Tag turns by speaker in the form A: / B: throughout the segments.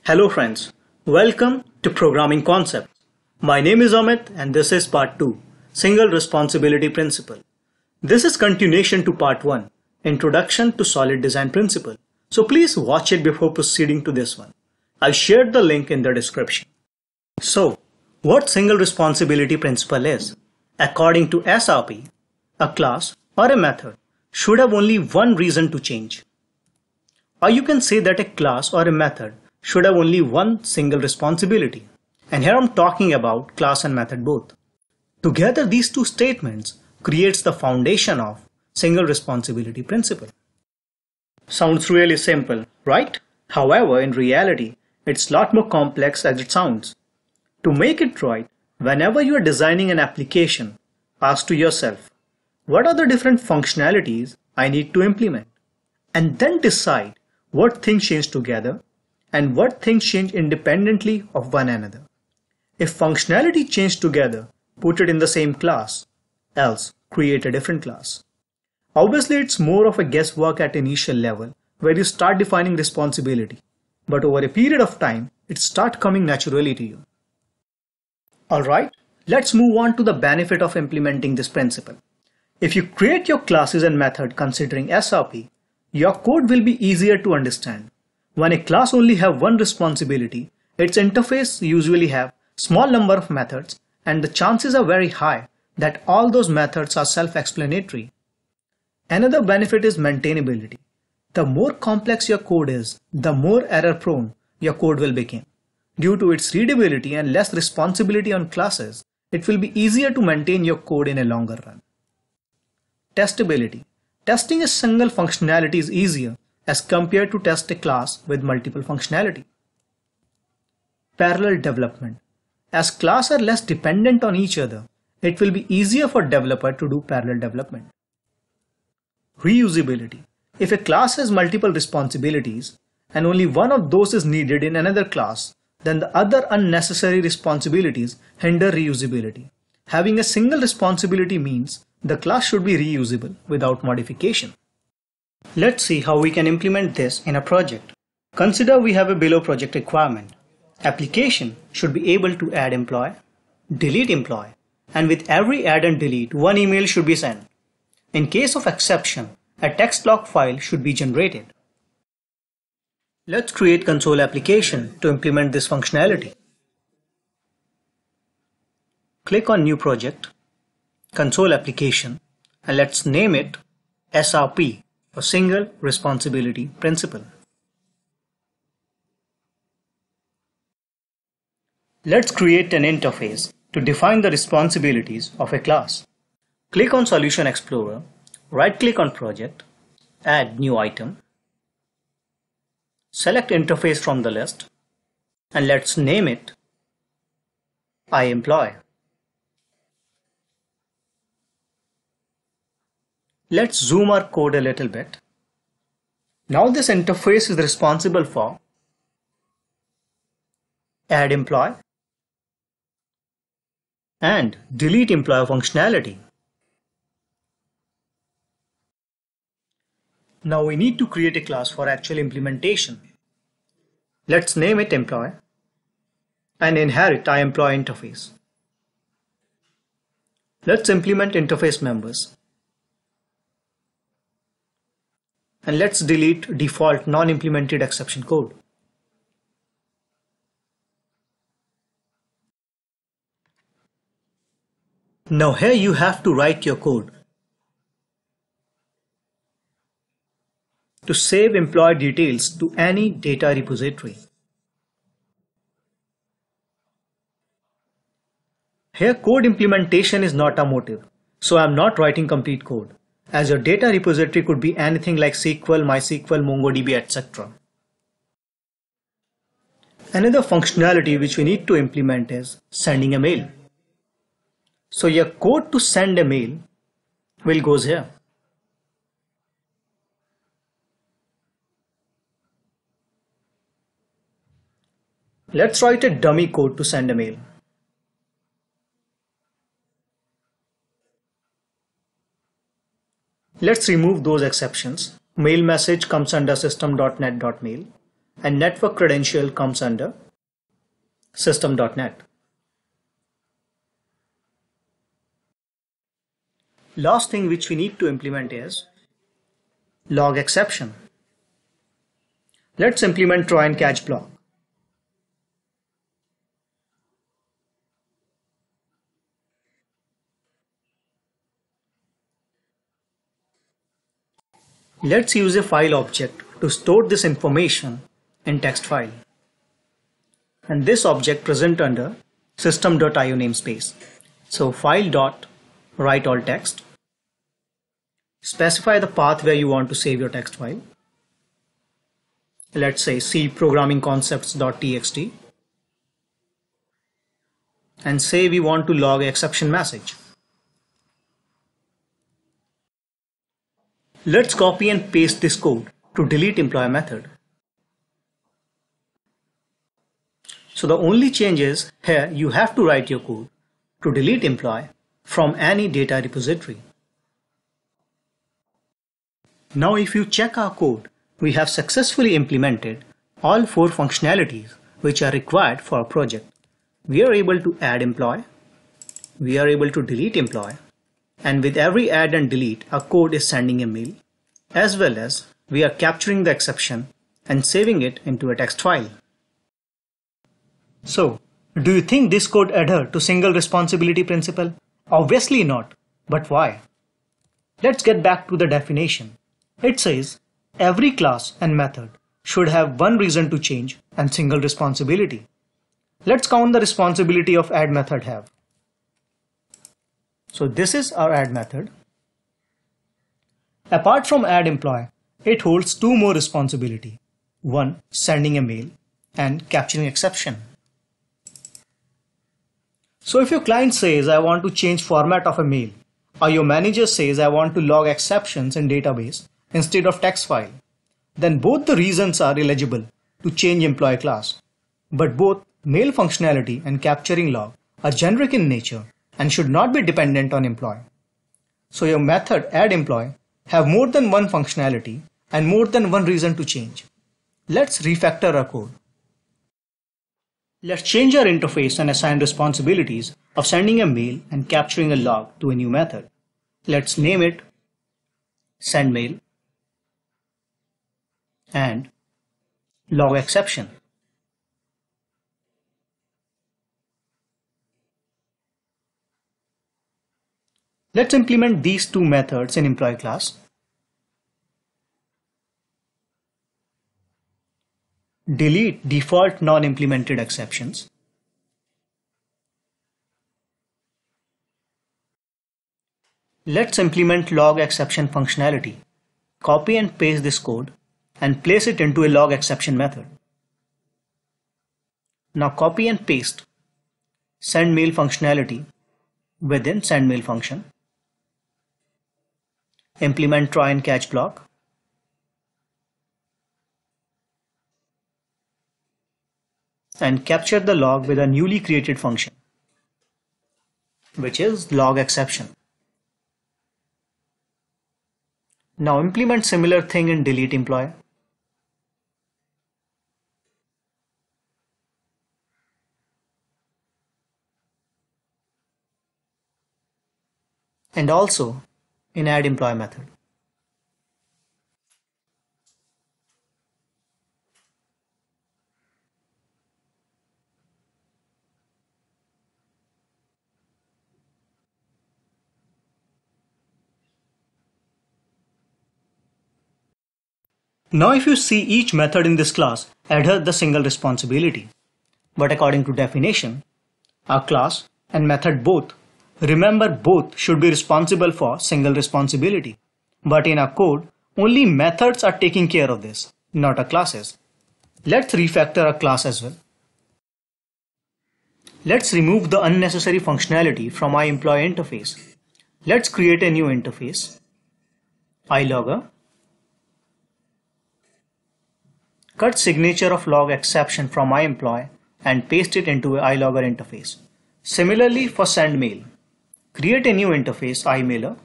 A: Hello friends, welcome to Programming Concepts. My name is Amit and this is part 2, Single Responsibility Principle. This is continuation to part 1, Introduction to Solid Design Principle. So please watch it before proceeding to this one. I shared the link in the description. So, what Single Responsibility Principle is? According to SRP, a class or a method should have only one reason to change. Or you can say that a class or a method should have only one single responsibility. And here I'm talking about class and method both. Together these two statements creates the foundation of single responsibility principle. Sounds really simple, right? However, in reality, it's a lot more complex as it sounds. To make it right, whenever you are designing an application, ask to yourself, what are the different functionalities I need to implement? And then decide what things change together and what things change independently of one another. If functionality change together, put it in the same class, else create a different class. Obviously, it's more of a guesswork at initial level where you start defining responsibility, but over a period of time, it starts coming naturally to you. Alright, let's move on to the benefit of implementing this principle. If you create your classes and method considering SRP, your code will be easier to understand. When a class only have one responsibility, its interface usually have small number of methods and the chances are very high that all those methods are self-explanatory. Another benefit is maintainability. The more complex your code is, the more error-prone your code will become. Due to its readability and less responsibility on classes, it will be easier to maintain your code in a longer run. Testability. Testing a single functionality is easier as compared to test a class with multiple functionality. Parallel development. As classes are less dependent on each other, it will be easier for developer to do parallel development. Reusability. If a class has multiple responsibilities and only one of those is needed in another class, then the other unnecessary responsibilities hinder reusability. Having a single responsibility means the class should be reusable without modification. Let's see how we can implement this in a project. Consider we have a below project requirement. Application should be able to add employee, delete employee, and with every add and delete, one email should be sent. In case of exception, a text log file should be generated. Let's create console application to implement this functionality. Click on New Project, Console Application, and let's name it SRP for Single Responsibility Principle. Let's create an interface to define the responsibilities of a class. Click on Solution Explorer, right-click on Project, add New Item, select Interface from the list, and let's name it iEmployee. Let's zoom our code a little bit. Now this interface is responsible for add employee and delete employee functionality. Now we need to create a class for actual implementation. Let's name it employee and inherit iEmployee interface. Let's implement interface members. And let's delete default non-implemented exception code. Now here you have to write your code. To save employee details to any data repository. Here code implementation is not a motive, so I'm not writing complete code, as your data repository could be anything like SQL, MySQL, MongoDB, etc. Another functionality which we need to implement is sending a mail. So your code to send a mail will goes here. Let's write a dummy code to send a mail. Let's remove those exceptions. Mail message comes under system.net.mail and network credential comes under system.net. Last thing which we need to implement is log exception. Let's implement try and catch block. Let's use a file object to store this information in text file. And this object present under system.io namespace. So file.write all text. Specify the path where you want to save your text file. Let's say C programmingconcepts.txt. And say we want to log exception message. Let's copy and paste this code to delete employee method. So the only change is here you have to write your code to delete employee from any data repository. Now if you check our code, we have successfully implemented all 4 functionalities which are required for our project. We are able to add employee, we are able to delete employee, and with every add and delete our code is sending a mail, as well as we are capturing the exception and saving it into a text file. So, do you think this code adhere to single responsibility principle? Obviously not, but why? Let's get back to the definition. It says every class and method should have one reason to change and single responsibility. Let's count the responsibility of add method have. So this is our add method. Apart from add employee, it holds 2 more responsibility. One, sending a mail, and capturing exception. So if your client says I want to change format of a mail, or your manager says I want to log exceptions in database instead of text file, then both the reasons are eligible to change employee class. But both mail functionality and capturing log are generic in nature and should not be dependent on employee. So your method add employee have more than one functionality and more than one reason to change. Let's refactor our code. Let's change our interface and assign responsibilities of sending a mail and capturing a log to a new method. Let's name it sendMail and log exception. Let's implement these 2 methods in employee class. Delete default non-implemented exceptions. Let's implement log exception functionality. Copy and paste this code and place it into a log exception method. Now copy and paste sendMail functionality within sendMail function. Implement try and catch block. And capture the log with a newly created function, which is log exception. Now implement similar thing in delete employee. And also in add employee method. Now if you see each method in this class adhere the single responsibility. But according to definition, our class and method both, remember both should be responsible for single responsibility. But in our code, only methods are taking care of this, not our classes. Let's refactor our class as well. Let's remove the unnecessary functionality from our employee interface. Let's create a new interface, iLogger. Cut signature of log exception from myEmployee and paste it into a iLogger interface. Similarly for sendMail, create a new interface iMailer.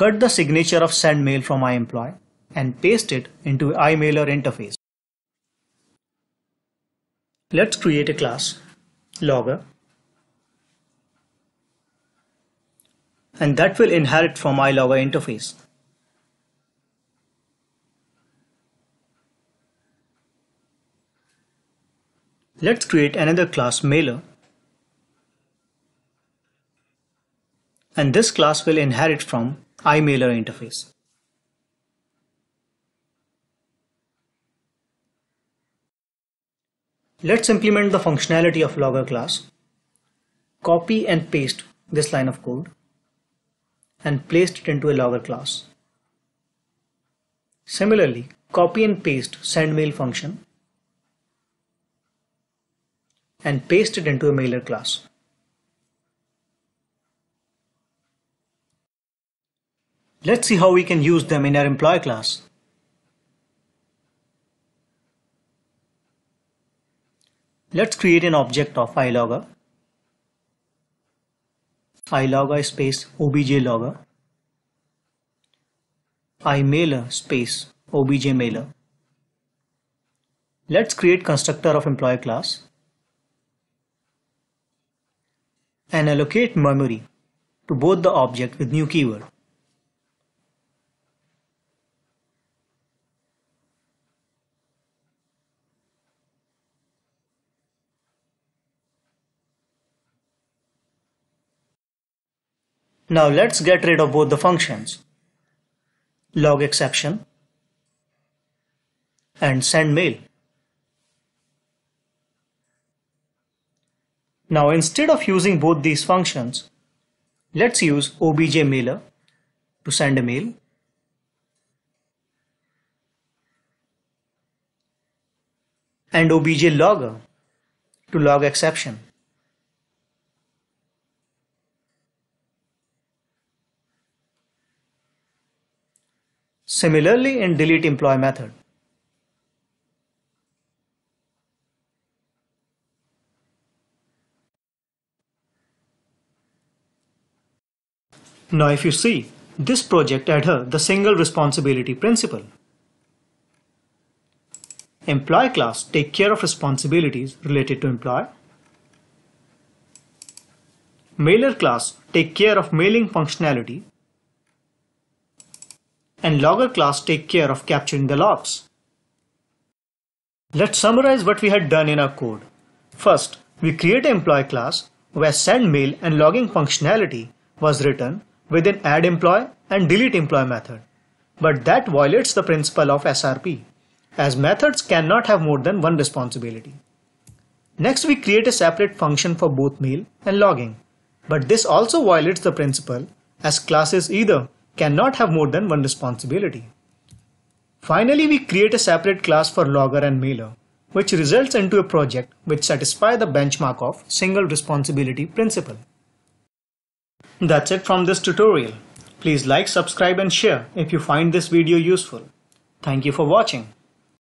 A: cut the signature of send mail from iEmployee and paste it into iMailer interface. Let's create a class, logger, and that will inherit from iLogger interface. Let's create another class, mailer, and this class will inherit from iMailer interface. Let's implement the functionality of logger class. Copy and paste this line of code and paste it into a logger class. Similarly, copy and paste sendMail function and paste it into a mailer class. Let's see how we can use them in our employee class. Let's create an object of iLogger, iLogger space obj logger, iMailer space obj mailer. Let's create constructor of employee class and allocate memory to both the object with new keyword. Now let's get rid of both the functions, log exception and send mail. Now instead of using both these functions, let's use obj mailer to send a mail and obj logger to log exception. Similarly in delete employee method. Now if you see, this project adheres the single responsibility principle. Employee class take care of responsibilities related to employee. Mailer class take care of mailing functionality. And logger class take care of capturing the logs. Let's summarize what we had done in our code. First, we create an employee class where send mail and logging functionality was written within add employee and delete employee method. But that violates the principle of SRP, as methods cannot have more than one responsibility. Next, we create a separate function for both mail and logging. But this also violates the principle, as classes either cannot have more than one responsibility. Finally, we create a separate class for logger and mailer, which results into a project which satisfies the benchmark of single responsibility principle. That's it from this tutorial. Please like, subscribe and share if you find this video useful. Thank you for watching.